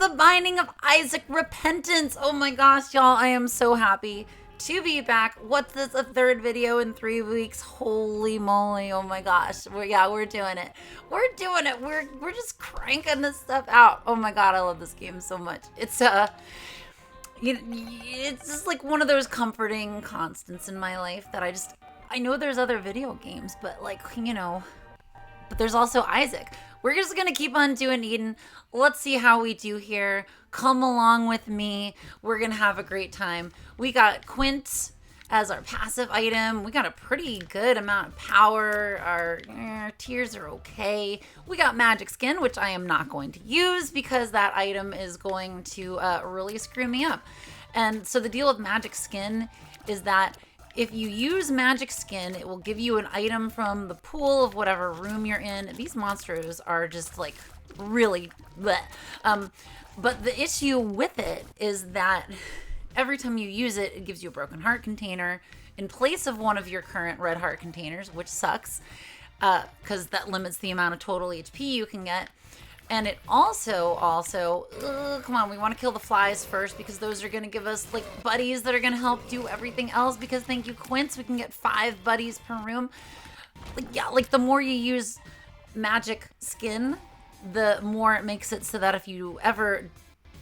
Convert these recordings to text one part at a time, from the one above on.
the Binding of Isaac Repentance. Oh my gosh, y'all, I am so happy to be back. What's this, a third video in 3 weeks? Holy moly, oh my gosh. We're doing it. We're doing it. We're just cranking this stuff out. Oh my god, I love this game so much. It's it's just like one of those comforting constants in my life that I know there's other video games, but like, but there's also Isaac. We're just gonna keep on doing Eden. Let's see how we do here. Come along with me. We're gonna have a great time. We got Quint as our passive item. We got a pretty good amount of power. Our tears are okay. We got magic skin, which I am not going to use because that item is going to really screw me up. And so the deal with magic skin is that if you use magic skin, it will give you an item from the pool of whatever room you're in. These monsters are just like really bleh. But the issue with it is that every time you use it, it gives you a broken heart container in place of one of your current red heart containers, which sucks because that limits the amount of total HP you can get. And it also, come on, we want to kill the flies first because those are going to give us like buddies that are going to help do everything else because thank you, Quince, we can get 5 buddies per room. Like the more you use magic skin, the more it makes it so that if you ever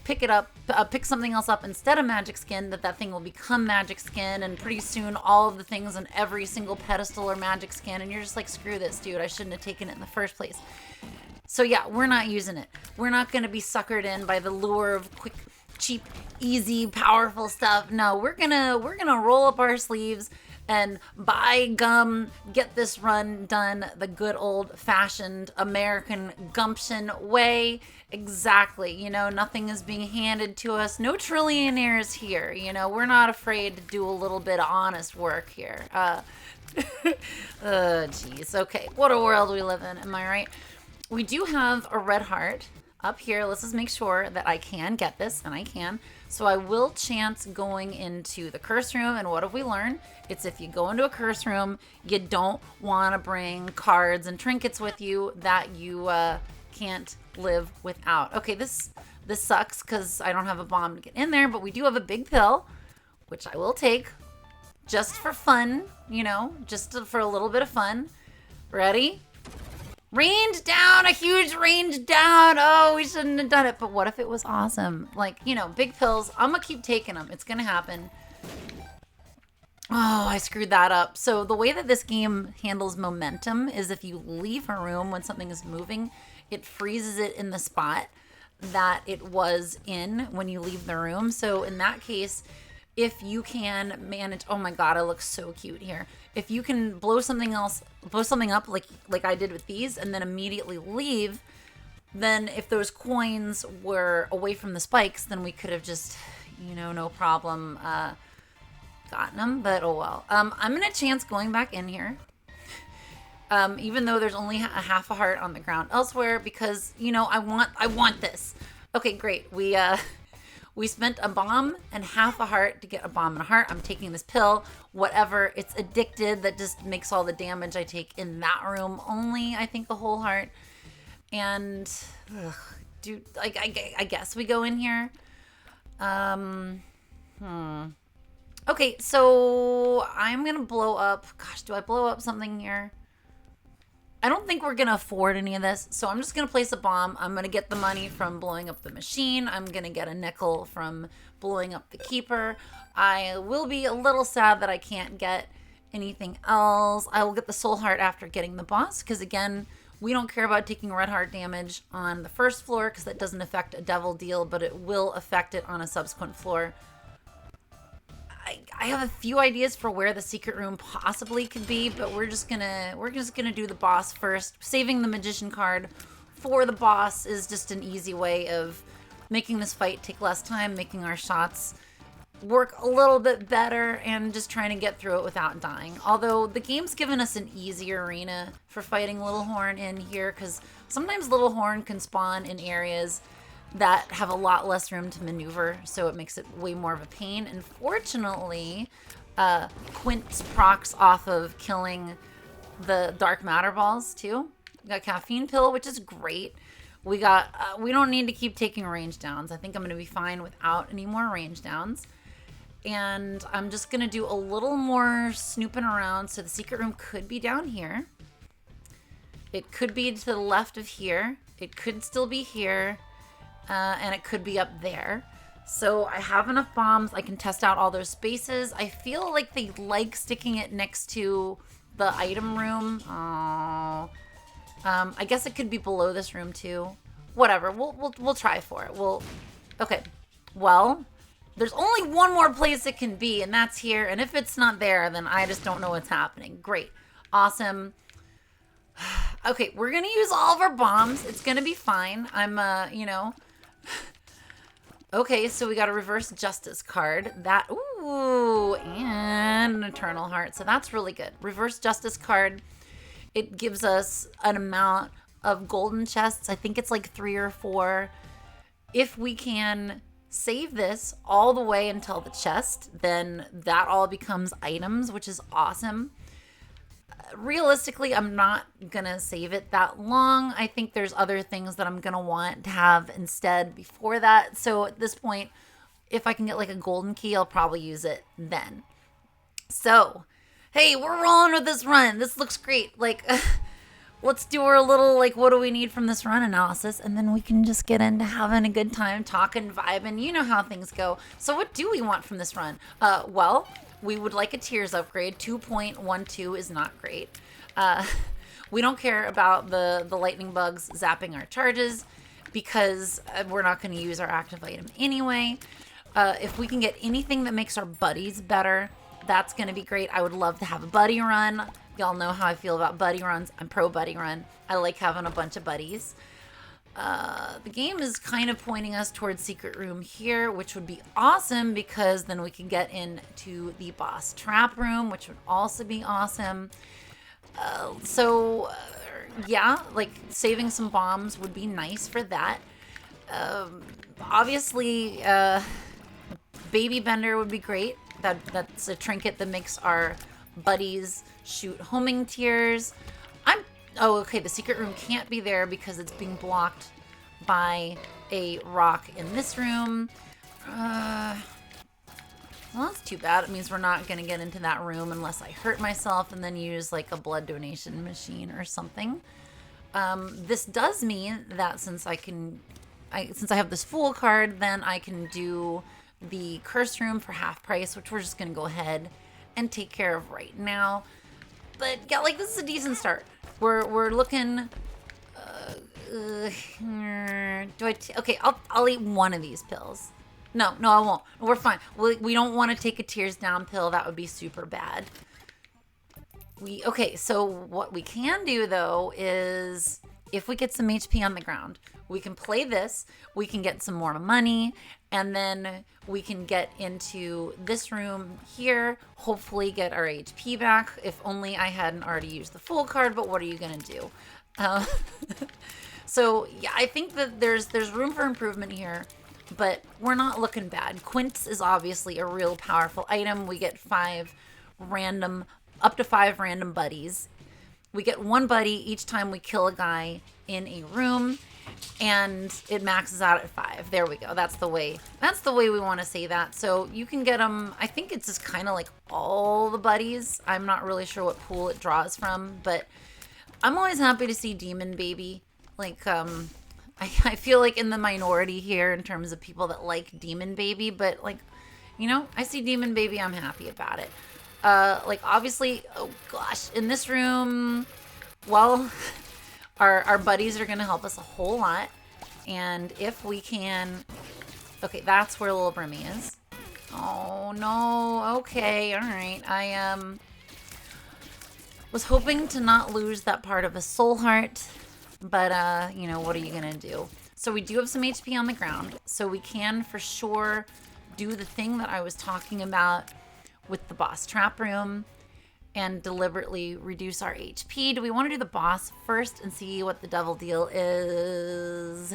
pick something else up instead of magic skin, that thing will become magic skin, and pretty soon all of the things on every single pedestal are magic skin, and you're just like, screw this, dude, I shouldn't have taken it in the first place. So yeah, we're not using it. We're not going to be suckered in by the lure of quick, cheap, easy, powerful stuff. No, we're gonna roll up our sleeves and by gum, get this run done the good old-fashioned American gumption way. Exactly. Nothing is being handed to us. No trillionaires here. We're not afraid to do a little bit of honest work here. Geez. Okay, what a world we live in. Am I right? We do have a red heart up here. Let's just make sure that I can get this, and I can. So I will chance going into the curse room, and what have we learned? It's if you go into a curse room, you don't want to bring cards and trinkets with you that you can't live without. Okay, this sucks because I don't have a bomb to get in there, but we do have a big pill, which I will take just for fun, for a little bit of fun. Ready? Rained down, a huge rained down. Oh, we shouldn't have done it. But what if it was awesome? Like, big pills. I'm going to keep taking them. It's going to happen. Oh, I screwed that up. So the way that this game handles momentum is if you leave a room when something is moving, it freezes it in the spot that it was in when you leave the room. So in that case, if you can manage, oh my god, I look so cute here. If you can blow something up like I did with these and then immediately leave, then if those coins were away from the spikes, then we could have just, no problem gotten them, but oh well. I'm gonna chance going back in here. Even though there's only a half a heart on the ground elsewhere because, I want this. Okay, great. We spent a bomb and half a heart to get a bomb and a heart. I'm taking this pill, whatever. It's addicted. That just makes all the damage I take in that room only, I think, a whole heart. And, I guess we go in here. Okay, so I'm going to blow up. Gosh, do I blow up something here? I don't think we're going to afford any of this, so I'm just going to place a bomb. I'm going to get the money from blowing up the machine. I'm going to get a nickel from blowing up the keeper. I will be a little sad that I can't get anything else. I will get the soul heart after getting the boss, because again, we don't care about taking red heart damage on the first floor, because that doesn't affect a devil deal, but it will affect it on a subsequent floor. I have a few ideas for where the secret room possibly could be, but we're just gonna do the boss first. Saving the magician card for the boss is just an easy way of making this fight take less time, making our shots work a little bit better, and just trying to get through it without dying. Although the game's given us an easy arena for fighting Little Horn in here, because sometimes Little Horn can spawn in areas that have a lot less room to maneuver, so it makes it way more of a pain. And fortunately, Quint procs off of killing the dark matter balls too. We got caffeine pill, which is great. We got, we don't need to keep taking range downs. I think I'm going to be fine without any more range downs. And I'm just going to do a little more snooping around. So the secret room could be down here. It could be to the left of here. It could still be here. And it could be up there. So I have enough bombs. I can test out all those spaces. I feel like they like sticking it next to the item room. Oh. I guess it could be below this room too. Whatever. We'll try for it. Okay. Well, there's only one more place it can be, and that's here. And if it's not there, then I just don't know what's happening. Great. Awesome. Okay, we're going to use all of our bombs. It's going to be fine. I'm, you know. Okay, so we got a reverse justice card. That, ooh, and an eternal heart. So that's really good. Reverse justice card. It gives us an amount of golden chests. I think it's like 3 or 4. If we can save this all the way until the chest, then that all becomes items, which is awesome. Realistically, I'm not gonna save it that long. I think there's other things that I'm gonna want to have instead before that. So at this point, if I can get like a golden key, I'll probably use it then. So, hey, we're rolling with this run. This looks great. Like, let's do our little, like, what do we need from this run analysis, and then we can just get into having a good time, talking, vibing. You know how things go. So what do we want from this run? Well, we would like a tiers upgrade. 2.12 is not great. We don't care about the lightning bugs zapping our charges because we're not going to use our active item anyway. If we can get anything that makes our buddies better, that's going to be great. I would love to have a buddy run. Y'all know how I feel about buddy runs. I'm pro buddy run. I like having a bunch of buddies. The game is kind of pointing us towards secret room here, which would be awesome because then we can get into the boss trap room, which would also be awesome. Yeah, like saving some bombs would be nice for that. Obviously, baby bender would be great. That's a trinket that makes our buddies shoot homing tears. Oh, okay, the secret room can't be there because it's being blocked by a rock in this room. Well, that's too bad. It means we're not going to get into that room unless I hurt myself and then use like a blood donation machine or something. This does mean that since I have this fool card, then I can do the curse room for half price, which we're just going to go ahead and take care of right now. But yeah, like this is a decent start. We're looking. Okay, I'll eat one of these pills. No, I won't. We're fine. We don't want to take a tears down pill. That would be super bad. Okay, so what we can do though is if we get some HP on the ground, we can play this. We can get some more money, and then we can get into this room here, hopefully get our HP back. If only I hadn't already used the full card, but what are you gonna do? So yeah, I think that there's room for improvement here, but we're not looking bad. Quints is obviously a real powerful item. We get up to 5 random buddies. We get 1 buddy each time we kill a guy in a room, and it maxes out at 5. There we go. That's the way we want to say that. So you can get them. I think it's just kind of like all the buddies. I'm not really sure what pool it draws from, but I'm always happy to see Demon Baby. Like, I feel like in the minority here in terms of people that like Demon Baby, but like, you know, I see Demon Baby, I'm happy about it. Like obviously, oh gosh, in this room, well, our buddies are gonna help us a whole lot. And if we can, okay, that's where little Brimmy is. Oh no, okay, all right. I was hoping to not lose that part of a soul heart, but you know, what are you gonna do? So we do have some HP on the ground, so we can for sure do the thing that I was talking about with the boss trap room and deliberately reduce our HP. Do we want to do the boss first and see what the devil deal is?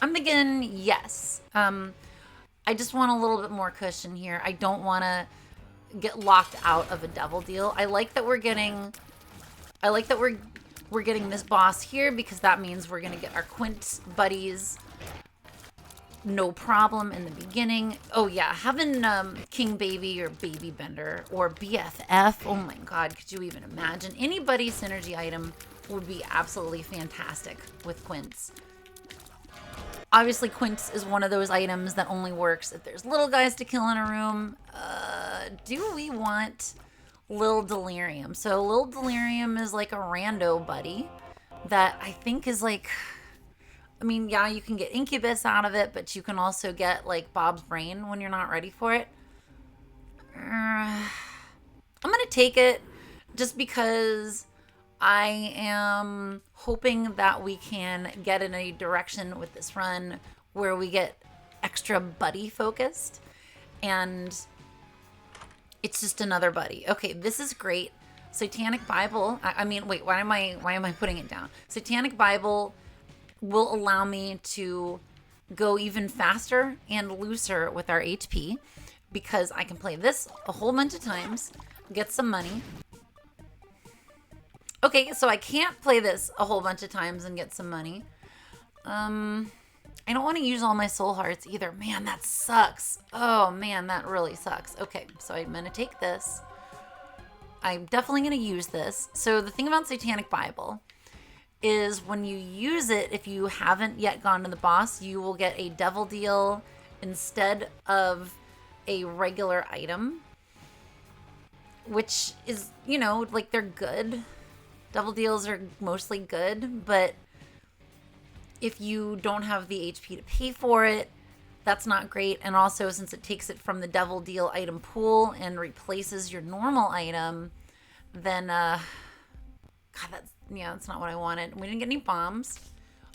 I'm thinking yes. I just want a little bit more cushion here. I don't want to get locked out of a devil deal. I like that we're We're getting this boss here because that means we're going to get our Quint buddies. No problem in the beginning. Oh yeah, having King Baby or Baby Bender or BFF. Oh my god, could you even imagine? Anybody's synergy item would be absolutely fantastic with Quints. Obviously, Quints is one of those items that only works if there's little guys to kill in a room. Do we want Lil Delirium? So Lil Delirium is like a rando buddy that I think is like... I mean, yeah, you can get Incubus out of it, but you can also get, like, Bob's Brain when you're not ready for it. I'm going to take it just because I am hoping that we can get in a direction with this run where we get extra buddy focused. And it's just another buddy. Okay, this is great. Satanic Bible. I mean, wait, why am I putting it down? Satanic Bible will allow me to go even faster and looser with our HP because I can play this a whole bunch of times, get some money. Okay, so I can't play this a whole bunch of times and get some money. I don't want to use all my soul hearts either. Man, that sucks. Oh man, that really sucks. Okay, so I'm going to take this. I'm definitely going to use this. So the thing about Satanic Bible is when you use it, if you haven't yet gone to the boss, you will get a devil deal instead of a regular item, which is, you know, like they're good. Devil deals are mostly good, but if you don't have the HP to pay for it, that's not great. And also, since it takes it from the devil deal item pool and replaces your normal item, then, God, that's not what I wanted. We didn't get any bombs.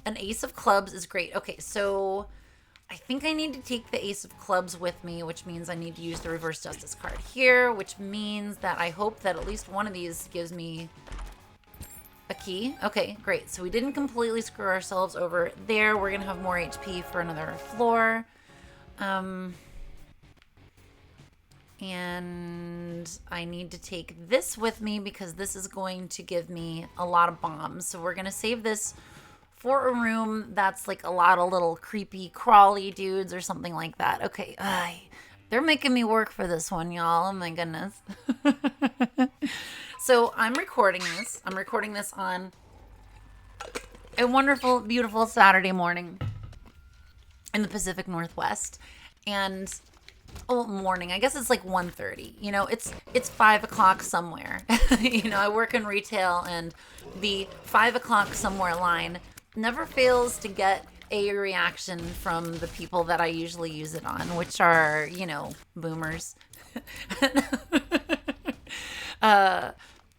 An Ace of Clubs is great. Okay, so I think I need to take the Ace of Clubs with me, which means I need to use the Reverse Justice card here, which means that I hope that at least one of these gives me a key. Okay, great. So we didn't completely screw ourselves over there. We're going to have more HP for another floor. And I need to take this with me because this is going to give me a lot of bombs. So we're going to save this for a room that's like a lot of little creepy crawly dudes or something like that. Okay, they're making me work for this one, y'all. Oh my goodness. So I'm recording this. I'm recording this on a wonderful, beautiful Saturday morning in the Pacific Northwest. And morning. I guess it's like 1:30. You know, it's 5 o'clock somewhere. You know, I work in retail, and the 5 o'clock somewhere line never fails to get a reaction from the people that I usually use it on, which are, you know, boomers.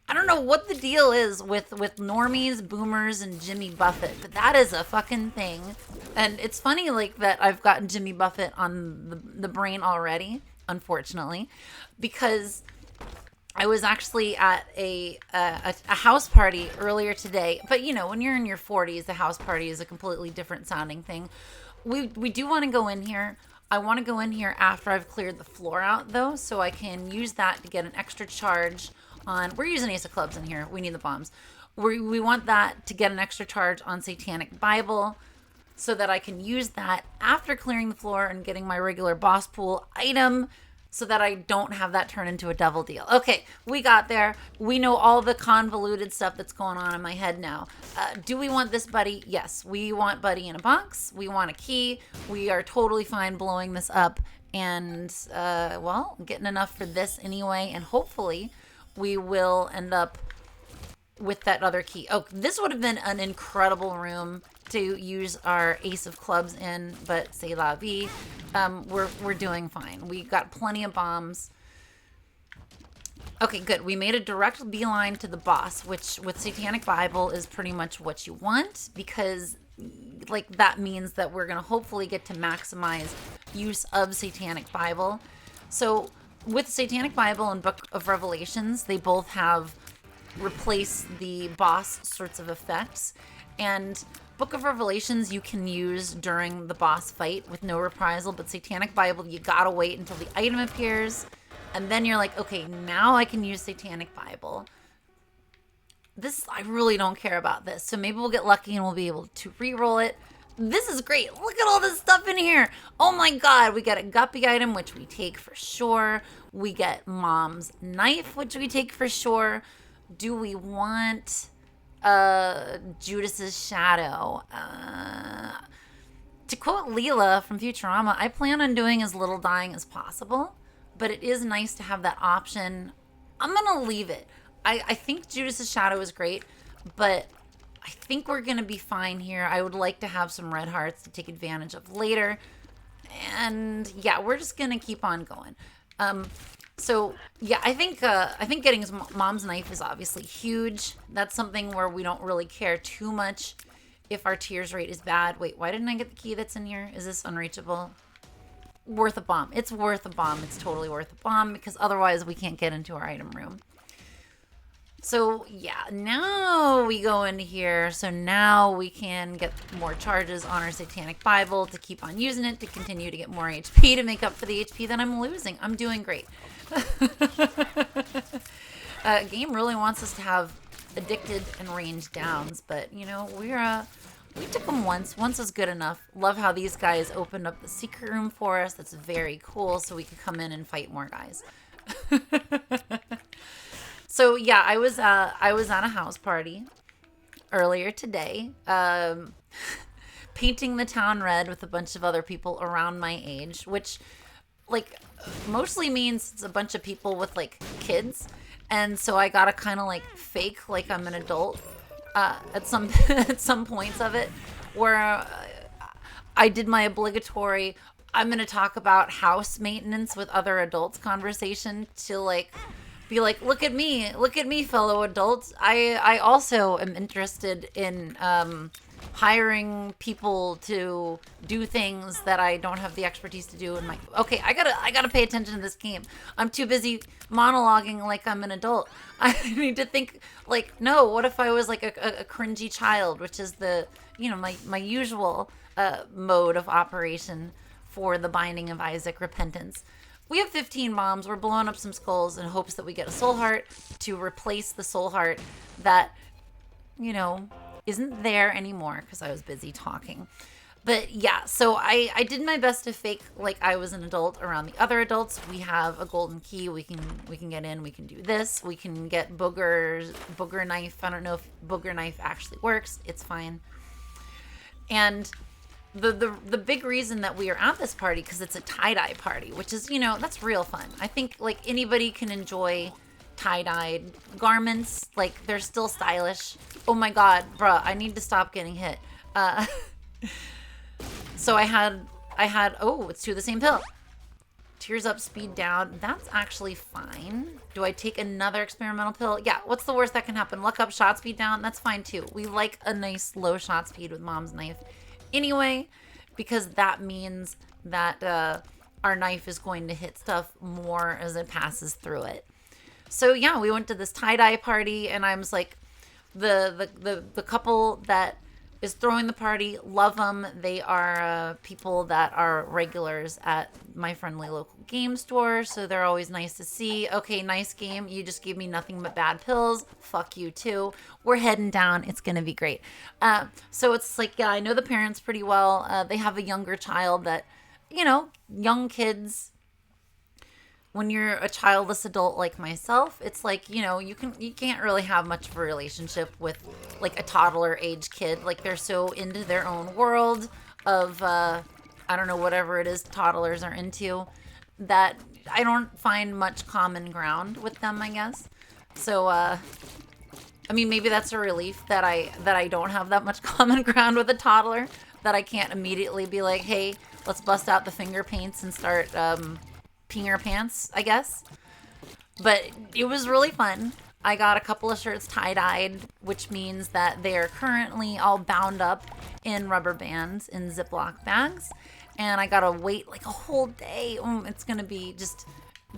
I don't know what the deal is with normies, boomers, and Jimmy Buffett, but that is a fucking thing. And it's funny, like, that I've gotten Jimmy Buffett on the brain already, unfortunately, because I was actually at a house party earlier today. But, you know, when you're in your 40s, the house party is a completely different sounding thing. We do want to go in here. I want to go in here after I've cleared the floor out, though, so I can use that to get an extra charge on... We're using Ace of Clubs in here. We need the bombs. We want that to get an extra charge on Satanic Bible so that I can use that after clearing the floor and getting my regular boss pool item so that I don't have that turn into a devil deal. Okay, we got there. We know all the convoluted stuff that's going on in my head now. Do we want this buddy? Yes, we want buddy in a box. We want a key. We are totally fine blowing this up and, well, getting enough for this anyway. And hopefully we will end up with that other key. Oh, this would have been an incredible room to use our Ace of Clubs in, but c'est la vie. We're doing fine. We got plenty of bombs. Okay, good. We made a direct beeline to the boss, which with Satanic Bible is pretty much what you want, because like that means that we're going to hopefully get to maximize use of Satanic Bible. So with Satanic Bible and Book of Revelations, they both have replace the boss sorts of effects, and Book of Revelations you can use during the boss fight with no reprisal, but Satanic Bible you gotta wait until the item appears, and then you're like, okay, now I can use Satanic Bible. this, I really don't care about this. So maybe we'll get lucky and we'll be able to re-roll it. This is great. Look at all this stuff in here. Oh my God. We get a guppy item, which we take for sure. We get mom's knife, which we take for sure. Do we want Judas's shadow? To quote Leela from Futurama, I plan on doing as little dying as possible, but it is nice to have that option. I'm going to leave it. I think Judas's shadow is great, but I think we're going to be fine here. I would like to have some red hearts to take advantage of later. And yeah, we're just going to keep on going. So yeah, I think getting his mom's knife is obviously huge. That's something where we don't really care too much if our tears rate is bad. Wait, why didn't I get the key that's in here? Is this unreachable? Worth a bomb. It's worth a bomb. It's totally worth a bomb because otherwise we can't get into our item room. So yeah, now we go into here. So now we can get more charges on our Satanic Bible to keep on using it, to continue to get more HP to make up for the HP that I'm losing. I'm doing great. Game really wants us to have addicted and ranged downs, but you know, we took them once. Once is good enough. Love how these guys opened up the secret room for us. That's very cool, so we could come in and fight more guys. So yeah, I was at a house party earlier today, painting the town red with a bunch of other people around my age, which like mostly means it's a bunch of people with like kids, and so I gotta kind of like fake like I'm an adult at some at some points of it, where I did my obligatory I'm gonna talk about house maintenance with other adults conversation to like be like, look at me, fellow adults. I also am interested in hiring people to do things that I don't have the expertise to do. And okay, I gotta pay attention to this game. I'm too busy monologuing like I'm an adult. I need to think like, no, what if I was like a cringy child, which is the, you know, my usual mode of operation for the Binding of Isaac Repentance. We have 15 bombs. We're blowing up some skulls in hopes that we get a soul heart to replace the soul heart that, you know, isn't there anymore because I was busy talking. But yeah, so I did my best to fake like I was an adult around the other adults. We have a golden key. We can get in. We can do this. We can get booger knife. I don't know if booger knife actually works. It's fine. And the big reason that we are at this party, because it's a tie-dye party, which is, you know, that's real fun. I think like anybody can enjoy tie-dyed garments. Like they're still stylish. Oh my God, bruh, I need to stop getting hit. So I had, oh, it's two of the same pill. Tears up, speed down. That's actually fine. Do I take another experimental pill? Yeah, what's the worst that can happen? Luck up, shot speed down. That's fine too. We like a nice low shot speed with mom's knife anyway, because that means that our knife is going to hit stuff more as it passes through it. So yeah, we went to this tie-dye party, and I was like, the couple that is throwing the party, love them. They are people that are regulars at my friendly local game store, so they're always nice to see. Okay, nice game. You just gave me nothing but bad pills. Fuck you too. We're heading down. It's gonna be great. So it's like, yeah, I know the parents pretty well. They have a younger child that, you know, young kids. When you're a childless adult like myself, it's like, you know, you can't really have much of a relationship with like a toddler age kid. Like they're so into their own world of I don't know, whatever it is toddlers are into, that I don't find much common ground with them, I guess. So I mean, maybe that's a relief that I don't have that much common ground with a toddler, that I can't immediately be like, hey, let's bust out the finger paints and start peeing our pants, I guess. But it was really fun. I got a couple of shirts tie-dyed, which means that they are currently all bound up in rubber bands in Ziploc bags. And I gotta wait like a whole day. It's gonna be just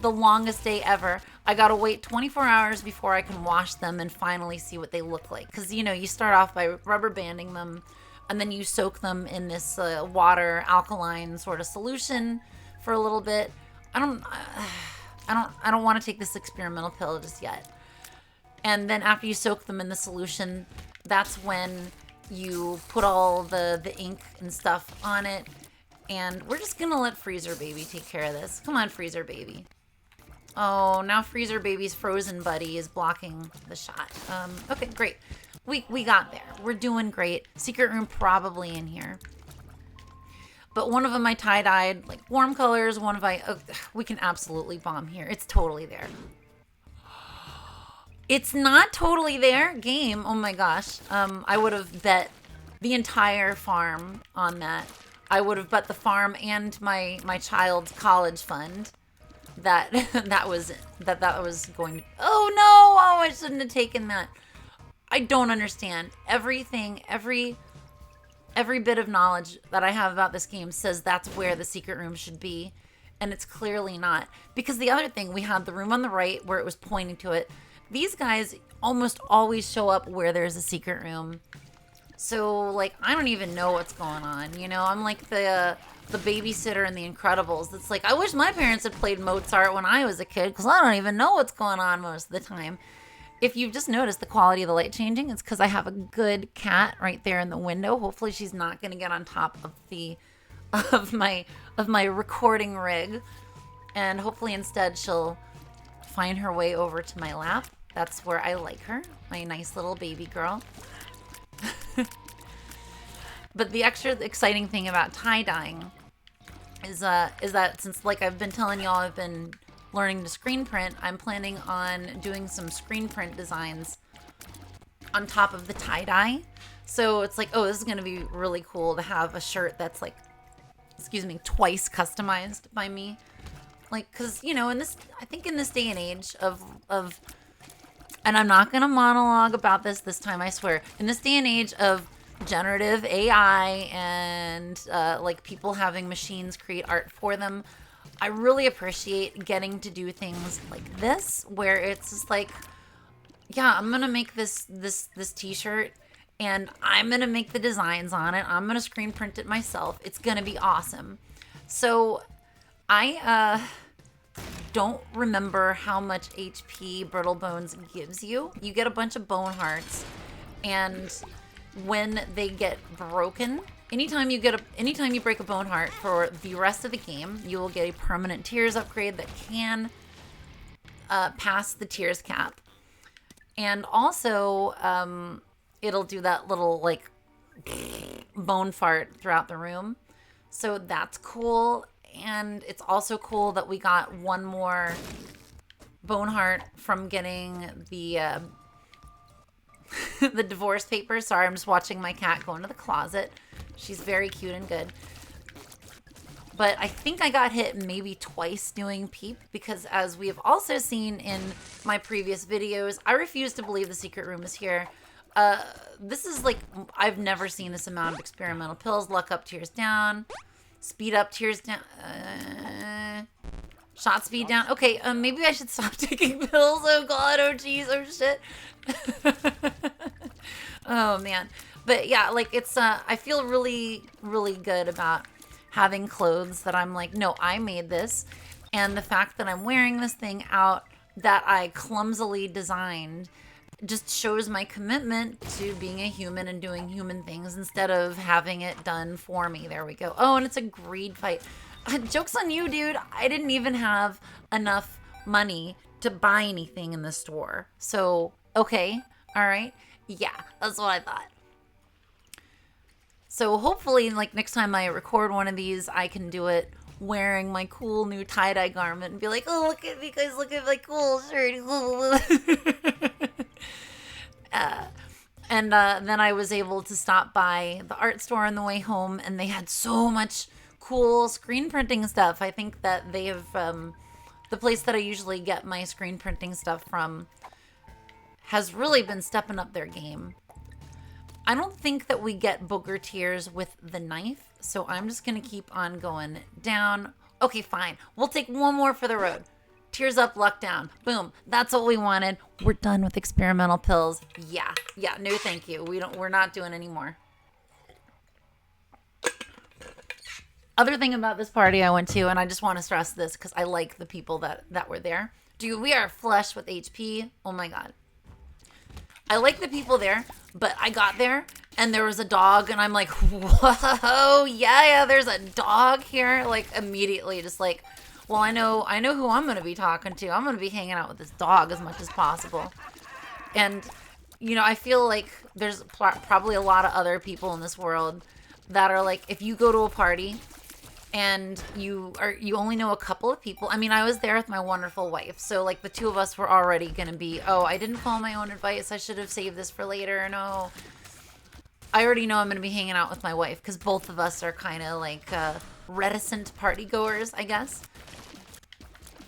the longest day ever. I gotta wait 24 hours before I can wash them and finally see what they look like. Because, you know, you start off by rubber banding them, and then you soak them in this water alkaline sort of solution for a little bit. I don't want to take this experimental pill just yet. And then after you soak them in the solution, that's when you put all the ink and stuff on it. And we're just gonna let Freezer Baby take care of this. Come on, Freezer Baby. Oh, now Freezer Baby's frozen buddy is blocking the shot. Okay, great. We got there. We're doing great. Secret room probably in here. But one of them I tie-dyed, like warm colors. One of we can absolutely bomb here. It's totally there. It's not totally there. Game. Oh my gosh. I would have bet the entire farm on that. I would have bet the farm and my child's college fund that that was going to. Oh no! Oh, I shouldn't have taken that. I don't understand. Everything, every bit of knowledge that I have about this game says that's where the secret room should be, and it's clearly not. Because the other thing, we had the room on the right where it was pointing to it. These guys almost always show up where there's a secret room. So, like, I don't even know what's going on, you know? I'm like the babysitter in The Incredibles. It's like, I wish my parents had played Mozart when I was a kid, because I don't even know what's going on most of the time. If you've just noticed the quality of the light changing, it's because I have a good cat right there in the window. Hopefully she's not going to get on top of my recording rig. And hopefully instead she'll find her way over to my lap. That's where I like her, my nice little baby girl. But the extra exciting thing about tie-dyeing is that since, like I've been telling y'all, I've been learning to screen print, I'm planning on doing some screen print designs on top of the tie-dye. So it's like, oh, this is going to be really cool to have a shirt that's like, twice customized by me. Like, because, you know, I think in this day and age of and I'm not going to monologue about this time, I swear. In this day and age of generative AI and like people having machines create art for them, I really appreciate getting to do things like this, where it's just like, yeah, I'm going to make this t-shirt and I'm going to make the designs on it. I'm going to screen print it myself. It's going to be awesome. So I don't remember how much HP Brittle Bones gives you. You get a bunch of bone hearts, and when they get broken, anytime you break a bone heart for the rest of the game, you will get a permanent tears upgrade that can pass the tears cap. And also, it'll do that little like bone fart throughout the room. So that's cool. And it's also cool that we got one more bone heart from getting the the divorce papers. Sorry, I'm just watching my cat go into the closet. She's very cute and good. But I think I got hit maybe twice doing PEEP, because as we have also seen in my previous videos, I refuse to believe the secret room is here. This is like, I've never seen this amount of experimental pills. Luck up, tears down. Speed up, tears down. Shot speed down. Okay, maybe I should stop taking pills. Oh god, oh jeez, oh shit. Oh man. But yeah, like it's, I feel really, really good about having clothes that I'm like, no, I made this. And the fact that I'm wearing this thing out that I clumsily designed just shows my commitment to being a human and doing human things instead of having it done for me. There we go. Oh, and it's a greed fight. Joke's on you, dude. I didn't even have enough money to buy anything in the store. So, okay. All right. Yeah, that's what I thought. So hopefully, like, next time I record one of these, I can do it wearing my cool new tie-dye garment and be like, oh, look at me guys, look at my cool shirt. And then I was able to stop by the art store on the way home, and they had so much cool screen printing stuff. I think that they have, the place that I usually get my screen printing stuff from has really been stepping up their game. I don't think that we get booger tears with the knife, so I'm just going to keep on going down. Okay, fine. We'll take one more for the road. Tears up, luck down. Boom. That's what we wanted. We're done with experimental pills. Yeah. Yeah, no thank you. We're not doing any more. Other thing about this party I went to, and I just want to stress this because I like the people that were there. Dude, we are flush with HP. Oh my god. I like the people there, but I got there and there was a dog and I'm like, whoa, yeah, there's a dog here. Like immediately just like, well, I know who I'm going to be talking to. I'm going to be hanging out with this dog as much as possible. And, you know, I feel like there's probably a lot of other people in this world that are like, if you go to a party and you only know a couple of people. I mean, I was there with my wonderful wife. So like the two of us were already going to be, oh, I didn't follow my own advice. I should have saved this for later. No, I already know I'm going to be hanging out with my wife because both of us are kind of like reticent party goers, I guess.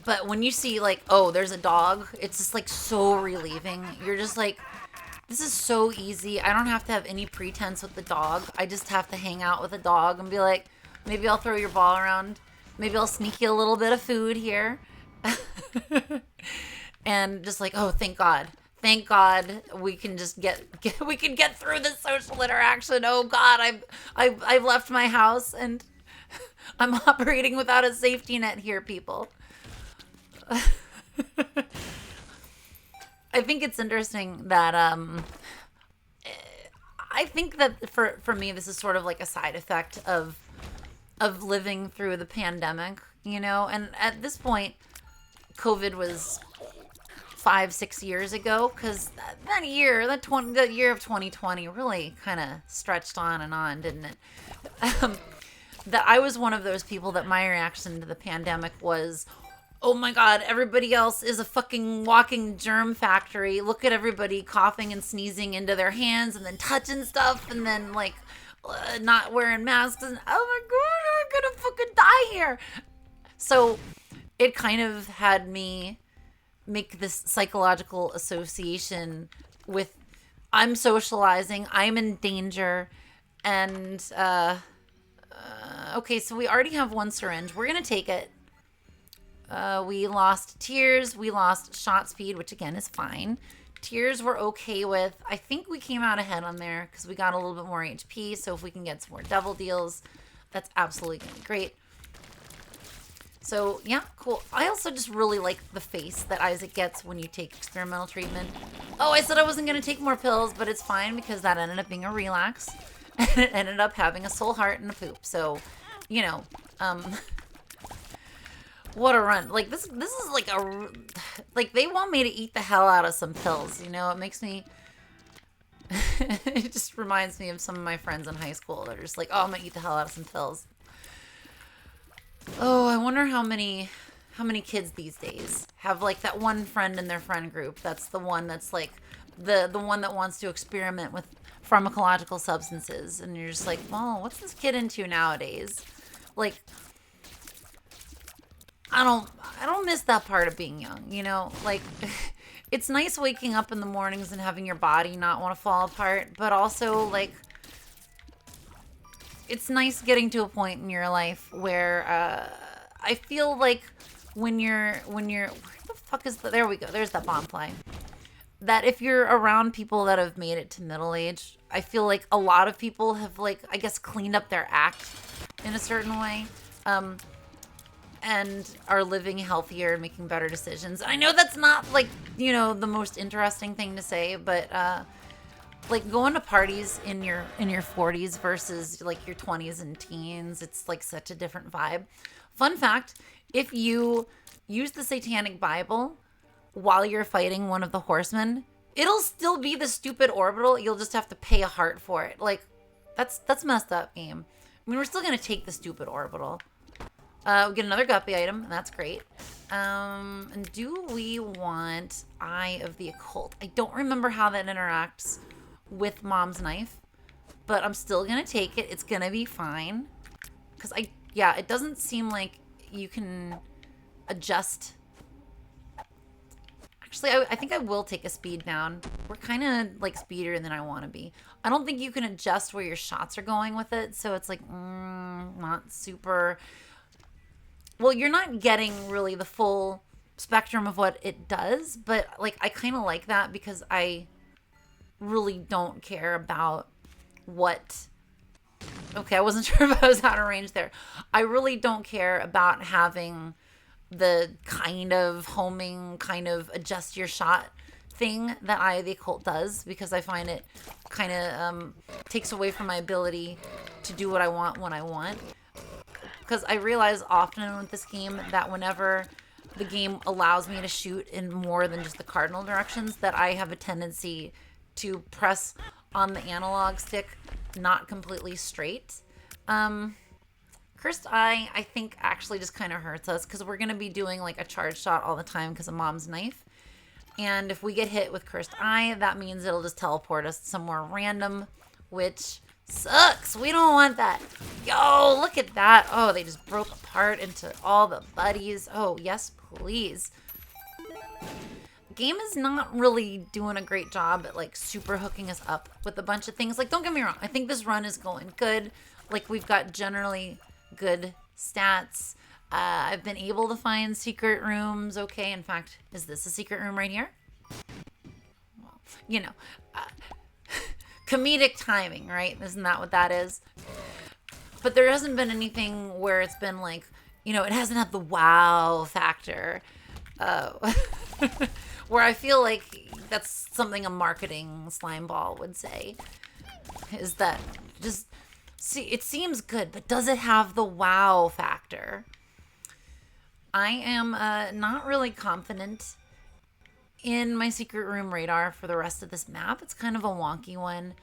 But when you see like, oh, there's a dog, it's just like so relieving. You're just like, this is so easy. I don't have to have any pretense with the dog. I just have to hang out with the dog and be like, maybe I'll throw your ball around. Maybe I'll sneak you a little bit of food here. And just like, oh, thank God. Thank God we can just get we can get through this social interaction. Oh God, I've left my house and I'm operating without a safety net here, people. I think it's interesting that I think that for me this is sort of like a side effect of living through the pandemic, you know, and at this point COVID was 5-6 years ago, because that year of 2020 really kind of stretched on and on, didn't it? That I was one of those people that my reaction to the pandemic was, oh my God, everybody else is a fucking walking germ factory. Look at everybody coughing and sneezing into their hands and then touching stuff and then like not wearing masks. And oh my God, I'm gonna fucking die here. So it kind of had me make this psychological association with I'm socializing, I'm in danger, and okay, so we already have one syringe. We're gonna take it. We lost tears. We lost shot speed, which again is fine. Tears we're okay with. I think we came out ahead on there because we got a little bit more HP. So if we can get some more devil deals, that's absolutely going to be great. So yeah, cool. I also just really like the face that Isaac gets when you take experimental treatment. Oh, I said I wasn't going to take more pills, but it's fine because that ended up being a relax. And it ended up having a soul heart and a poop. So, you know, what a run. Like this is like like they want me to eat the hell out of some pills, you know. It makes me it just reminds me of some of my friends in high school that are just like, oh, I'm gonna eat the hell out of some pills. Oh, I wonder how many kids these days have like that one friend in their friend group that's the one that's like the one that wants to experiment with pharmacological substances, and you're just like, oh, what's this kid into nowadays? Like I don't miss that part of being young, you know? Like, it's nice waking up in the mornings and having your body not want to fall apart, but also, like, it's nice getting to a point in your life where I feel like when you're, where the fuck is there we go, there's that bomb fly. That if you're around people that have made it to middle age, I feel like a lot of people have, like, I guess, cleaned up their act in a certain way. And are living healthier and making better decisions. I know that's not like, you know, the most interesting thing to say, but like going to parties in your 40s versus like your 20s and teens, it's like such a different vibe. Fun fact, if you use the Satanic Bible while you're fighting one of the horsemen, it'll still be the stupid orbital. You'll just have to pay a heart for it. Like that's messed up, game. I mean, we're still going to take the stupid orbital. We get another guppy item, and that's great. And do we want Eye of the Occult? I don't remember how that interacts with Mom's knife, but I'm still going to take it. It's going to be fine. Because, it doesn't seem like you can adjust. Actually, I think I will take a speed down. We're kind of, like, speedier than I want to be. I don't think you can adjust where your shots are going with it, so it's, like, not super... Well, you're not getting really the full spectrum of what it does, but like I kind of like that because I really don't care about what... Okay, I wasn't sure if I was out of range there. I really don't care about having the kind of homing, kind of adjust your shot thing that Eye of the Occult does, because I find it kind of takes away from my ability to do what I want when I want. Because I realize often with this game that whenever the game allows me to shoot in more than just the cardinal directions, that I have a tendency to press on the analog stick not completely straight. Cursed Eye, I think, actually just kind of hurts us because we're going to be doing like a charge shot all the time because of Mom's knife. And if we get hit with Cursed Eye, that means it'll just teleport us somewhere random, which sucks. We don't want that. Yo, look at that. Oh, they just broke apart into all the buddies. Oh, yes, please. Game is not really doing a great job at like super hooking us up with a bunch of things. Like, don't get me wrong. I think this run is going good. Like, we've got generally good stats. I've been able to find secret rooms. Okay, in fact, is this a secret room right here? Well, you know, comedic timing, right? Isn't that what that is? But there hasn't been anything where it's been like, you know, it hasn't had the wow factor. Where I feel like that's something a marketing slime ball would say. Is that just, see, it seems good, but does it have the wow factor? I am not really confident in my secret room radar for the rest of this map. It's kind of a wonky one.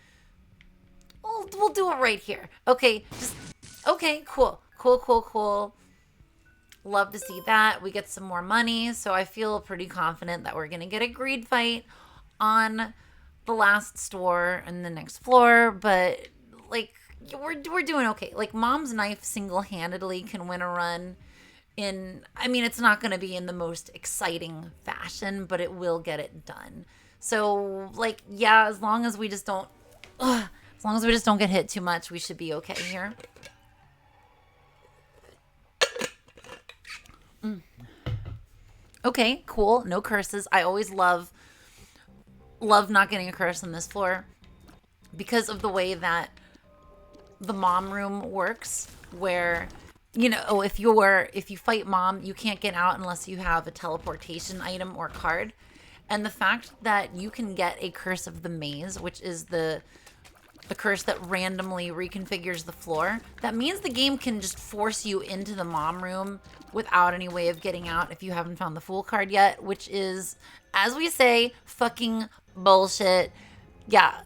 We'll do it right here. Okay, okay, cool. Love to see that. We get some more money, so I feel pretty confident that we're going to get a greed fight on the last store and the next floor, but like we're doing okay. Like, Mom's knife single-handedly can win a run in, I mean, it's not going to be in the most exciting fashion, but it will get it done. So, like, yeah, as long as we just don't get hit too much, we should be okay here. Okay, cool. No curses. I always love not getting a curse on this floor because of the way that the mom room works, where, you know, if you fight Mom, you can't get out unless you have a teleportation item or card. And the fact that you can get a Curse of the Maze, which is the curse that randomly reconfigures the floor, that means the game can just force you into the mom room without any way of getting out if you haven't found the Fool card yet, which is, as we say, fucking bullshit. Yeah,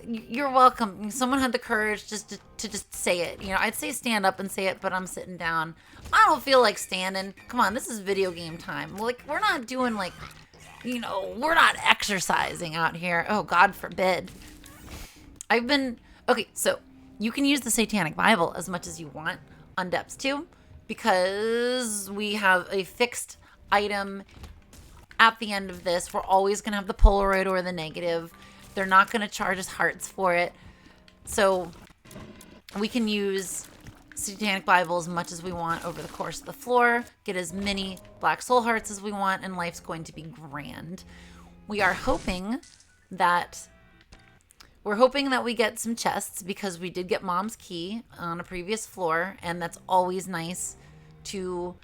you're welcome. Someone had the courage just to just say it. You know, I'd say stand up and say it, but I'm sitting down. I don't feel like standing. Come on, this is video game time. Like, we're not doing, like, you know, we're not exercising out here. Oh, God forbid. Okay, so you can use the Satanic Bible as much as you want on Depths 2 because we have a fixed item at the end of this. We're always going to have the Polaroid or the negative. They're not going to charge us hearts for it. So we can use Satanic Bible as much as we want over the course of the floor, get as many Black Soul Hearts as we want, and life's going to be grand. We are hoping that we get some chests because we did get Mom's key on a previous floor, and that's always nice to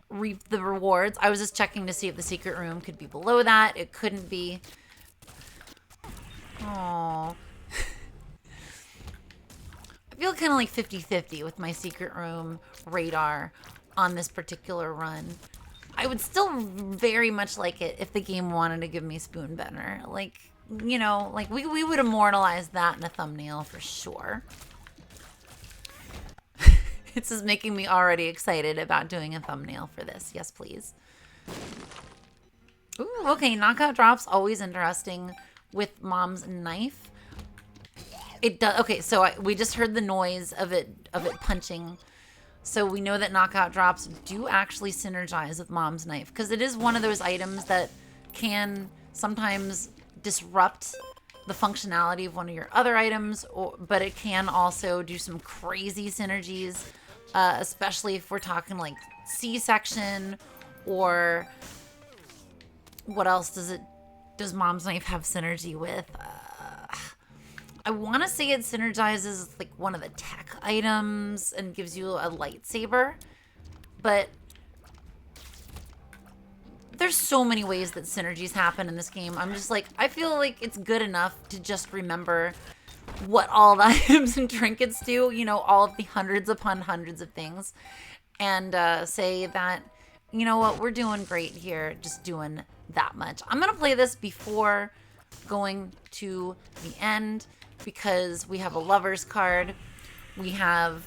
reap the rewards. I was just checking to see if the secret room could be below that. It couldn't be. Oh. I feel kind of like 50-50 with my secret room radar on this particular run. I would still very much like it if the game wanted to give me Spoon Bender. Like, you know, like we would immortalize that in a thumbnail for sure. This is making me already excited about doing a thumbnail for this. Yes, please. Ooh, okay, knockout drops, always interesting with Mom's knife. It does. Okay, so we just heard the noise of it punching. So we know that knockout drops do actually synergize with Mom's knife because it is one of those items that can sometimes disrupt the functionality of one of your other items, but it can also do some crazy synergies, especially if we're talking like C-section, or what else does Mom's knife have synergy with? I want to say it synergizes like one of the tech items and gives you a lightsaber, but there's so many ways that synergies happen in this game. I'm just like, I feel like it's good enough to just remember what all the items and trinkets do, you know, all of the hundreds upon hundreds of things, and say that, you know what, we're doing great here, just doing that much. I'm gonna play this before going to the end because we have a lover's card, we have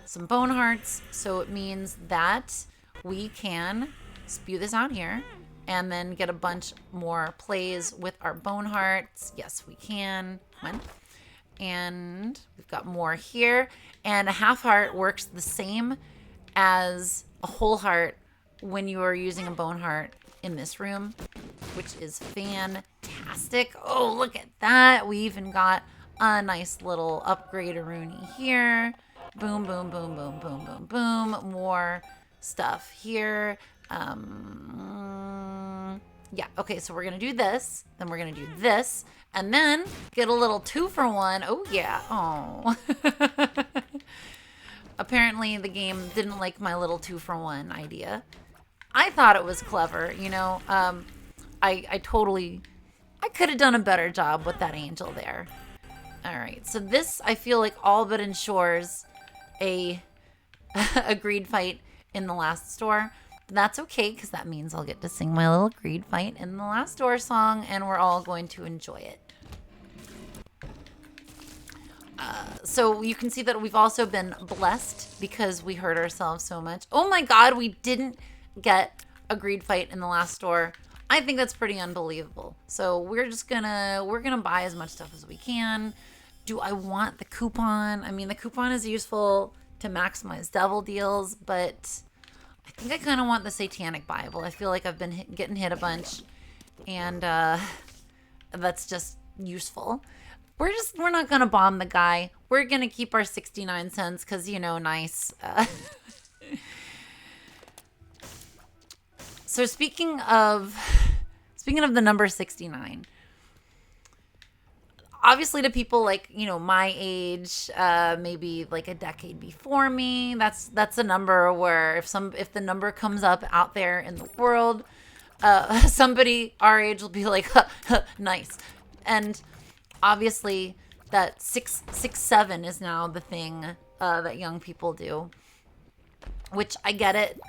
some bone hearts, so it means that we can spew this out here and then get a bunch more plays with our bone hearts. Yes, we can. Come on. And we've got more here. And a half heart works the same as a whole heart when you are using a bone heart in this room, which is fantastic. Oh, look at that. We even got a nice little upgrade Rooney here. Boom, boom, boom, boom, boom, boom, boom. More stuff here. Yeah, okay, so we're gonna do this, then we're gonna do this, and then get a little 2-for-1. Oh yeah. Oh. Apparently the game didn't like my little 2-for-1 idea. I thought it was clever, you know. I could have done a better job with that angel there. All right, so this I feel like all but ensures a greed fight in the last store. But that's okay, because that means I'll get to sing my little greed fight in the last store song, and we're all going to enjoy it. So you can see that we've also been blessed because we hurt ourselves so much. Oh my god, we didn't get a greed fight in the last store. I think that's pretty unbelievable. So we're gonna buy as much stuff as we can. Do I want the coupon? I mean, the coupon is useful to maximize devil deals, but I think I kind of want the Satanic Bible. I feel like I've been getting hit a bunch, and that's just useful. We're not gonna bomb the guy. We're gonna keep our 69 cents because, you know, nice. So speaking of the number 69, obviously to people like, you know, my age, maybe like a decade before me, that's a number where if the number comes up out there in the world, somebody our age will be like, nice. And obviously that 667 is now the thing that young people do, which I get it.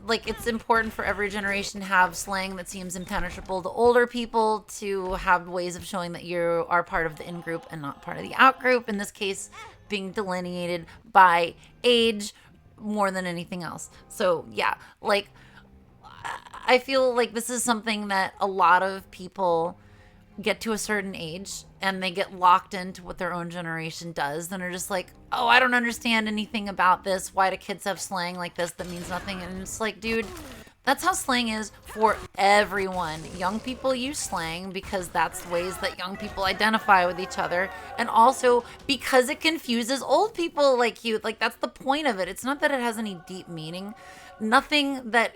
Like, it's important for every generation to have slang that seems impenetrable to older people, to have ways of showing that you are part of the in-group and not part of the out-group. In this case, being delineated by age more than anything else. So, yeah, like, I feel like this is something that a lot of people get to a certain age and they get locked into what their own generation does, then are just like, oh, I don't understand anything about this. Why do kids have slang like this that means nothing? And it's like, dude, that's how slang is for everyone. Young people use slang because that's ways that young people identify with each other, and also because it confuses old people like you. Like, that's the point of it. It's not that it has any deep meaning. Nothing that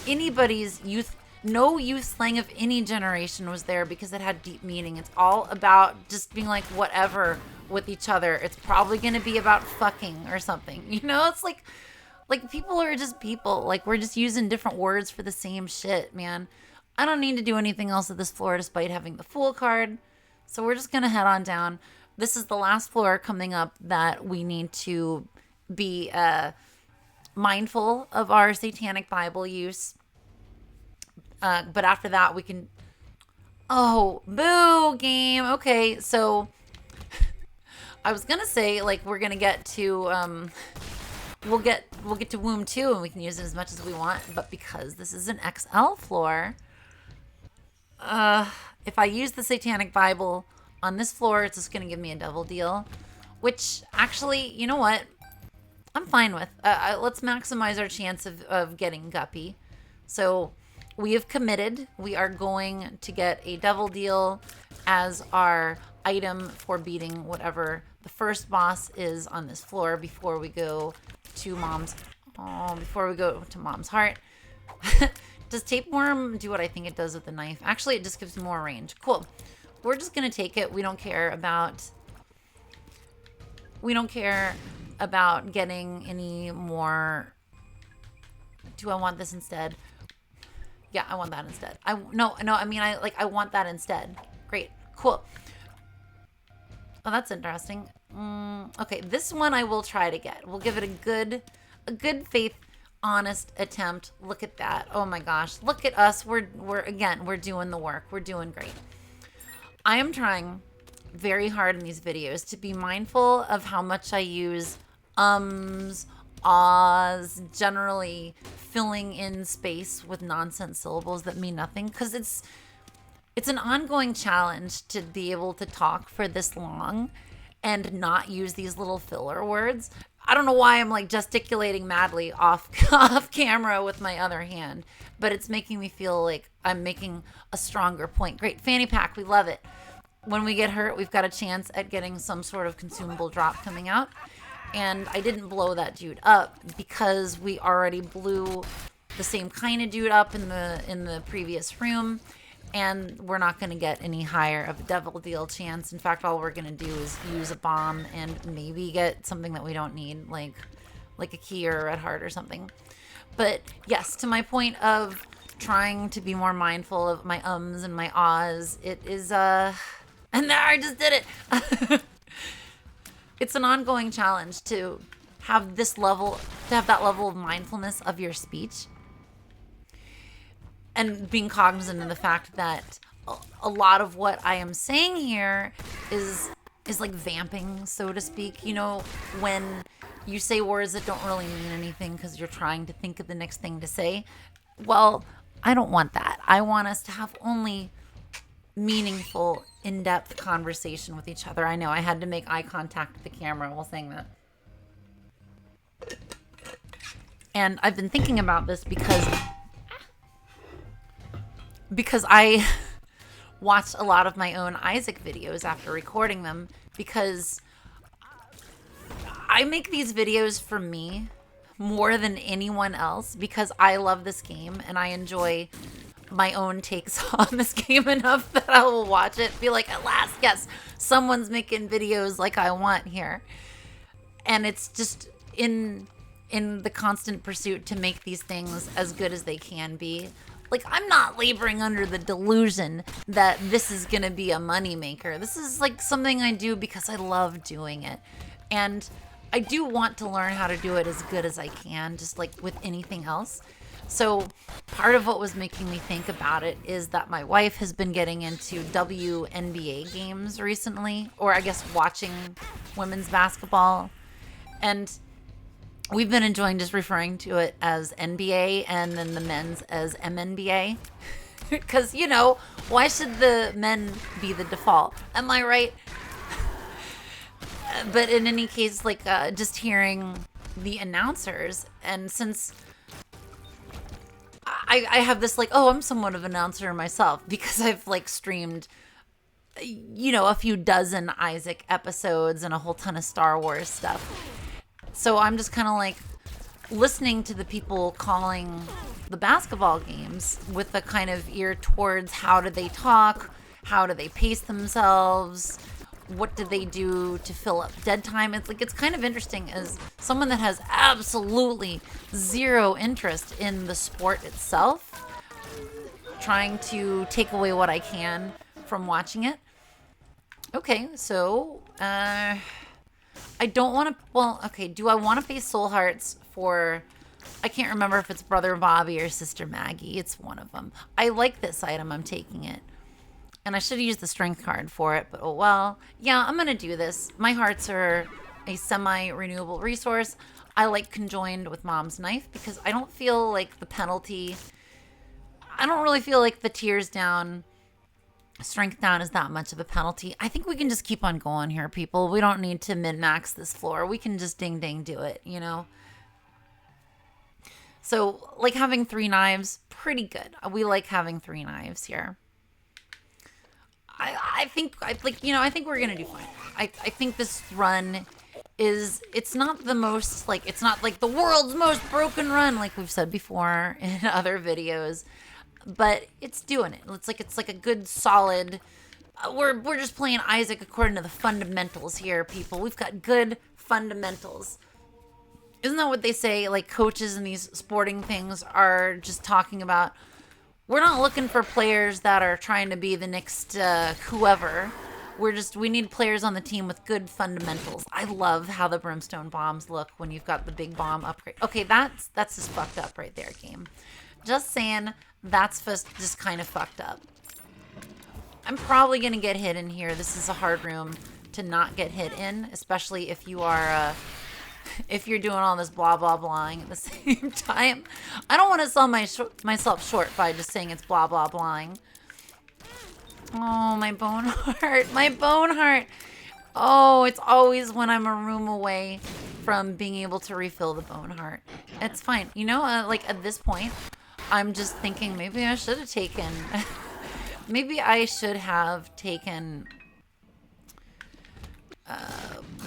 anybody's no youth slang of any generation was there because it had deep meaning. It's all about just being like whatever with each other. It's probably going to be about fucking or something. You know, it's like people are just people. Like, we're just using different words for the same shit, man. I don't need to do anything else at this floor despite having the Fool card. So we're just going to head on down. This is the last floor coming up that we need to be mindful of our Satanic Bible use. But after that, we can... Oh, boo, game. Okay, so... I was going to say, like, we're going to get to... We'll get to Womb 2, and we can use it as much as we want. But because this is an XL floor... if I use the Satanic Bible on this floor, it's just going to give me a double deal. Which, actually, you know what? I'm fine with. Let's maximize our chance of getting Guppy. So... we have committed. We are going to get a devil deal as our item for beating whatever the first boss is on this floor before we go to Mom's heart. Does tapeworm do what I think it does with the knife? Actually, it just gives more range. Cool. We're just gonna take it. We don't care about getting any more Do I want this instead? Yeah, I want that instead. I mean, I want that instead. Great. Cool. Oh, that's interesting. Okay, this one I will try to get. We'll give it a good faith, honest attempt. Look at that. Oh my gosh. Look at us. We're doing the work. We're doing great. I am trying very hard in these videos to be mindful of how much I use ahs, generally filling in space with nonsense syllables that mean nothing, because it's an ongoing challenge to be able to talk for this long and not use these little filler words. I don't know why I'm like gesticulating madly off camera with my other hand, but it's making me feel like I'm making a stronger point. Great. Fanny pack. We love it. When we get hurt, we've got a chance at getting some sort of consumable drop coming out. And I didn't blow that dude up because we already blew the same kind of dude up in the previous room. And we're not going to get any higher of a devil deal chance. In fact, all we're going to do is use a bomb and maybe get something that we don't need, like a key or a red heart or something. But yes, to my point of trying to be more mindful of my ums and my ahs, it is, and there, I just did it. It's an ongoing challenge to have that level of mindfulness of your speech. And being cognizant of the fact that a lot of what I am saying here is like vamping, so to speak. You know, when you say words that don't really mean anything because you're trying to think of the next thing to say. Well, I don't want that. I want us to have only meaningful, in-depth conversation with each other. I know I had to make eye contact with the camera while saying that. And I've been thinking about this because I watched a lot of my own Isaac videos after recording them, because I make these videos for me more than anyone else, because I love this game and I enjoy my own takes on this game enough that I will watch it, be like, at last, yes, someone's making videos like I want here. And it's just in the constant pursuit to make these things as good as they can be. Like, I'm not laboring under the delusion that this is going to be a moneymaker. This is like something I do because I love doing it. And I do want to learn how to do it as good as I can, just like with anything else. So part of what was making me think about it is that my wife has been getting into WNBA games recently, or I guess watching women's basketball. And we've been enjoying just referring to it as NBA and then the men's as MNBA. Because, you know, why should the men be the default? Am I right? But in any case, like just hearing the announcers, and since I have this like, oh, I'm somewhat of an announcer myself because I've like streamed, you know, a few dozen Isaac episodes and a whole ton of Star Wars stuff. So I'm just kind of like listening to the people calling the basketball games with a kind of ear towards how do they talk, how do they pace themselves, what do they do to fill up dead time. It's like, it's kind of interesting as someone that has absolutely zero interest in the sport itself, trying to take away what I can from watching it. Okay, so I don't want to, well, okay, do I want to pay Soul Hearts for, I can't remember if it's Brother Bobby or Sister Maggie. It's one of them. I like this item. I'm taking it. And I should have used the strength card for it, but oh well. Yeah, I'm going to do this. My hearts are a semi-renewable resource. I like conjoined with Mom's Knife because I don't feel like the penalty, I don't really feel like the tears down, strength down is that much of a penalty. I think we can just keep on going here, people. We don't need to min-max this floor. We can just ding-ding do it, you know? So, like having 3 knives, pretty good. We like having 3 knives here. I think we're going to do fine. I think this run is, it's not the most, like, it's not like the world's most broken run, like we've said before in other videos, but it's doing it. It's like a good solid, we're just playing Isaac according to the fundamentals here, people. We've got good fundamentals. Isn't that what they say? Like coaches in these sporting things are just talking about, we're not looking for players that are trying to be the next whoever. We need players on the team with good fundamentals. I love how the brimstone bombs look when you've got the big bomb upgrade. Okay, that's just fucked up right there, game. Just saying, that's just kind of fucked up. I'm probably going to get hit in here. This is a hard room to not get hit in, especially if you are, if you're doing all this blah, blah, blahing at the same time. I don't want to sell myself short by just saying it's blah, blah, blahing. Oh, my bone heart. My bone heart. Oh, it's always when I'm a room away from being able to refill the bone heart. It's fine. You know, like at this point, I'm just thinking maybe I should have taken... Maybe I should have taken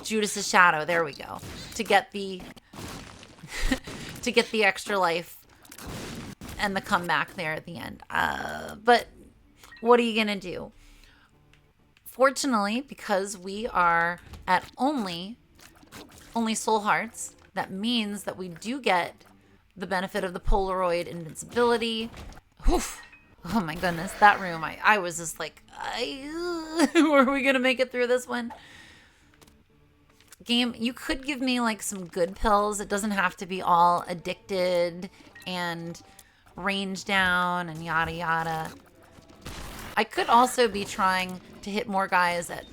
Judas's Shadow. There we go. To get the to get the extra life and the comeback there at the end. But what are you gonna do? Fortunately, because we are at only soul hearts, that means that we do get the benefit of the Polaroid invincibility. Oof. Oh my goodness, that room, I was just like, were we gonna make it through this one? Game, you could give me like some good pills. It doesn't have to be all addicted and range down and yada yada. I could also be trying to hit more guys at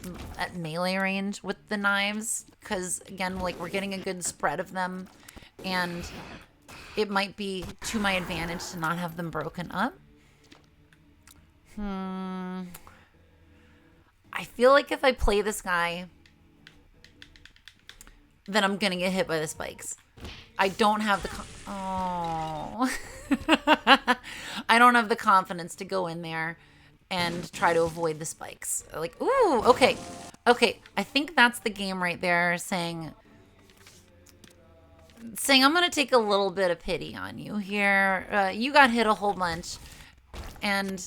melee range with the knives, because again, like we're getting a good spread of them, and it might be to my advantage to not have them broken up. I feel like if I play this guy, then I'm gonna get hit by the spikes. I don't have the I don't have the confidence to go in there and try to avoid the spikes. Like, ooh, okay. Okay, I think that's the game right there saying I'm gonna take a little bit of pity on you here. You got hit a whole bunch, and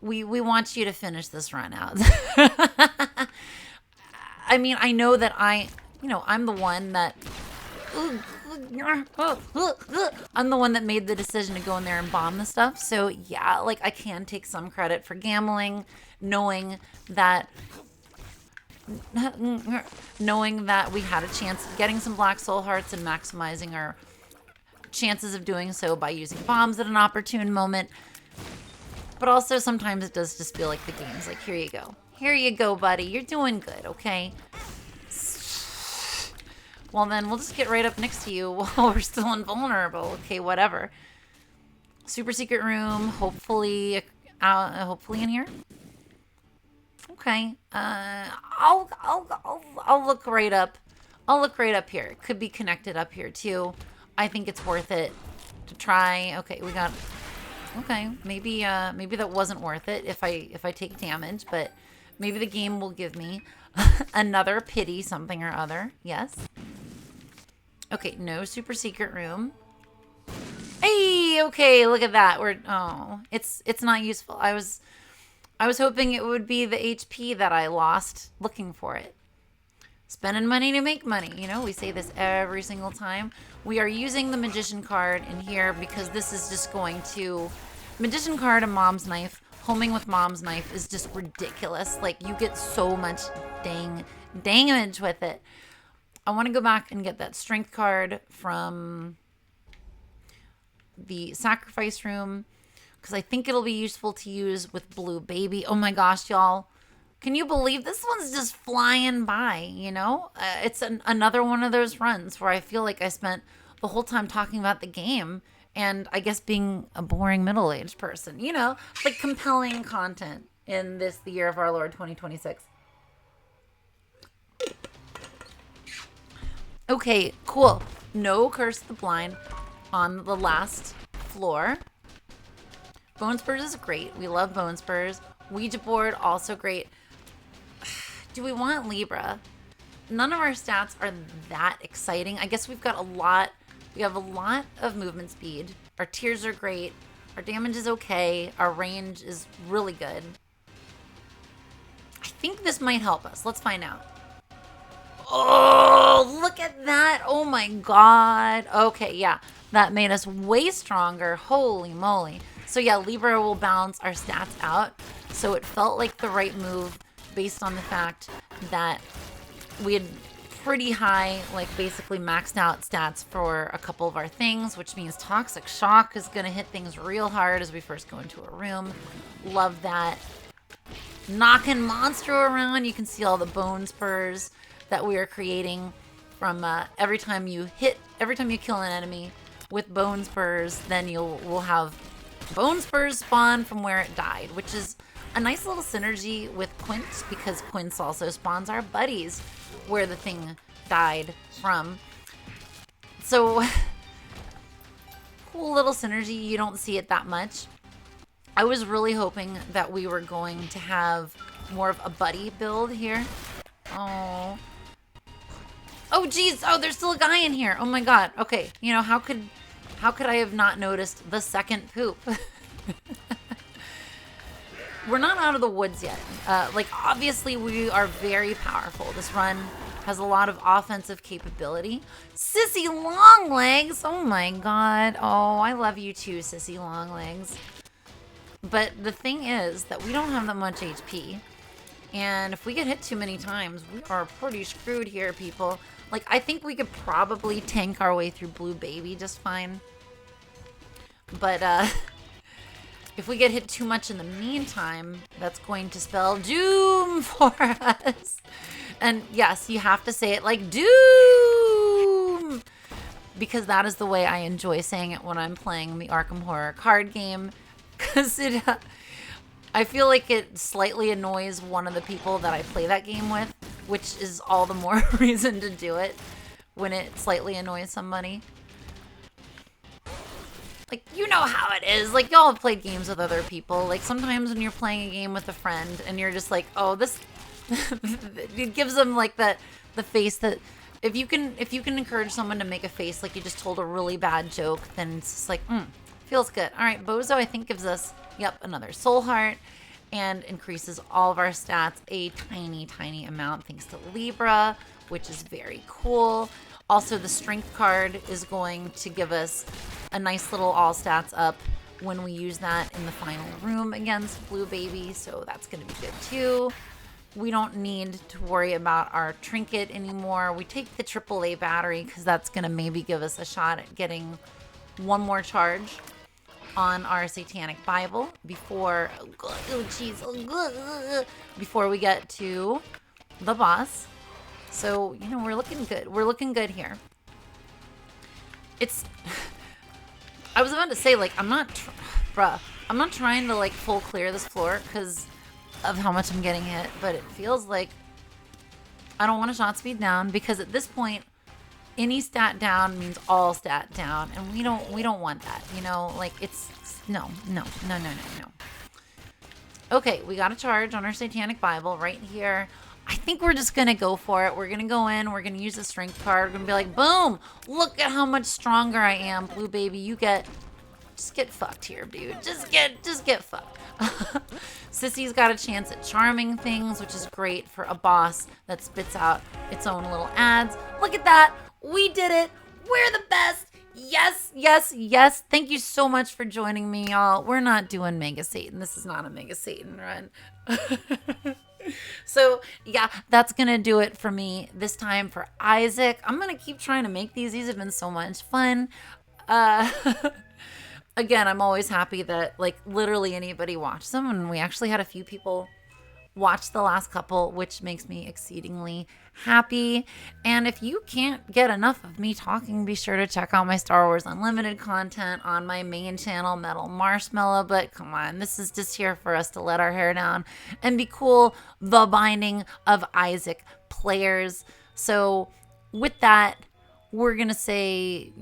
we want you to finish this run out. I mean, I know that I'm the one that I'm the one that made the decision to go in there and bomb the stuff. So yeah, like I can take some credit for gambling, knowing that we had a chance of getting some black soul hearts and maximizing our chances of doing so by using bombs at an opportune moment. But also sometimes it does just feel like the game's like, here you go. Here you go, buddy. You're doing good, okay? Well, then we'll just get right up next to you while we're still invulnerable. Okay, whatever. Super secret room. Hopefully in here. Okay. I'll look right up. I'll look right up here. It could be connected up here too. I think it's worth it to try. Okay, we got. Okay, maybe that wasn't worth it if I take damage, but maybe the game will give me another pity something or other. Yes. Okay, no super secret room. Hey, okay, look at that. It's not useful. I was hoping it would be the HP that I lost looking for it. Spending money to make money. You know, we say this every single time. We are using the Magician card in here because this is just going to... Magician card and Mom's Knife. Homing with Mom's Knife is just ridiculous. Like, you get so much damage with it. I want to go back and get that Strength card from the Sacrifice Room, because I think it'll be useful to use with Blue Baby. Oh my gosh, y'all. Can you believe this one's just flying by, you know? It's another one of those runs where I feel like I spent the whole time talking about the game and I guess being a boring middle-aged person, you know? Like compelling content in the year of our Lord 2026. Okay, cool. No Curse of the Blind on the last floor. Bone Spurs is great. We love Bone Spurs. Ouija board, also great. Do we want Libra? None of our stats are that exciting. I guess we've got a lot. We have a lot of movement speed. Our tiers are great. Our damage is okay. Our range is really good. I think this might help us. Let's find out. Oh, look at that. Oh my God. Okay, yeah. That made us way stronger. Holy moly. So yeah, Libra will balance our stats out. So it felt like the right move based on the fact that we had pretty high, like basically maxed out stats for a couple of our things, which means Toxic Shock is going to hit things real hard as we first go into a room. Love that. Knocking Monstro around. You can see all the bone spurs that we are creating from every time you kill an enemy with bone spurs, then we'll have bone spurs spawn from where it died, which is a nice little synergy with Quince, because Quince also spawns our buddies where the thing died from. So cool little synergy. You don't see it that much. I was really hoping that we were going to have more of a buddy build here. Oh geez. Oh, there's still a guy in here. Oh my God. Okay. You know, how could I have not noticed the second poop? We're not out of the woods yet. Like, obviously, we are very powerful. This run has a lot of offensive capability. Sissy Longlegs! Oh my God. Oh, I love you too, Sissy Longlegs. But the thing is that we don't have that much HP. And if we get hit too many times, we are pretty screwed here, people. Like, I think we could probably tank our way through Blue Baby just fine. But, if we get hit too much in the meantime, that's going to spell doom for us. And yes, you have to say it like doom, because that is the way I enjoy saying it when I'm playing the Arkham Horror card game. Because I feel like it slightly annoys one of the people that I play that game with, which is all the more reason to do it when it slightly annoys somebody. Like, you know how it is. Like, y'all have played games with other people. Like, sometimes when you're playing a game with a friend and you're just like, oh, this... it gives them, like, the face that... If you can encourage someone to make a face like you just told a really bad joke, then it's just like, feels good. All right, Bozo, I think, gives us, another soul heart and increases all of our stats a tiny, tiny amount thanks to Libra, which is very cool. Also, the strength card is going to give us a nice little all stats up when we use that in the final room against Blue Baby, so that's going to be good too. We don't need to worry about our trinket anymore. We take the AAA battery because that's going to maybe give us a shot at getting one more charge on our Satanic Bible before before we get to the boss. So, we're looking good. We're looking good here. I was about to say, like, I'm not trying to, like, full clear this floor because of how much I'm getting hit, but it feels like I don't want to shot speed down, because at this point, any stat down means all stat down, and we don't want that, like, it's no. Okay, we got a charge on our Satanic Bible right here. I think we're just going to go for it. We're going to go in. We're going to use the strength card. We're going to be like, boom, look at how much stronger I am. Blue Baby, just get fucked here, dude. Just get fucked. Sissy's got a chance at charming things, which is great for a boss that spits out its own little ads. Look at that. We did it. We're the best. Yes, yes, yes. Thank you so much for joining me, y'all. We're not doing Mega Satan. This is not a Mega Satan run. So, yeah, that's going to do it for me this time for Isaac. I'm going to keep trying to make these. These have been so much fun. Again, I'm always happy that, like, literally anybody watched them. And we actually had a few people watch the last couple, which makes me exceedingly happy. And if you can't get enough of me talking, be sure to check out my Star Wars Unlimited content on my main channel, Metal Marshmallow. But come on, this is just here for us to let our hair down and be cool, The Binding of Isaac players. So with that, we're going to say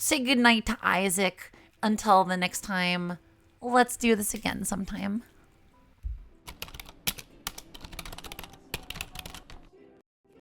goodnight to Isaac until the next time. Let's do this again sometime.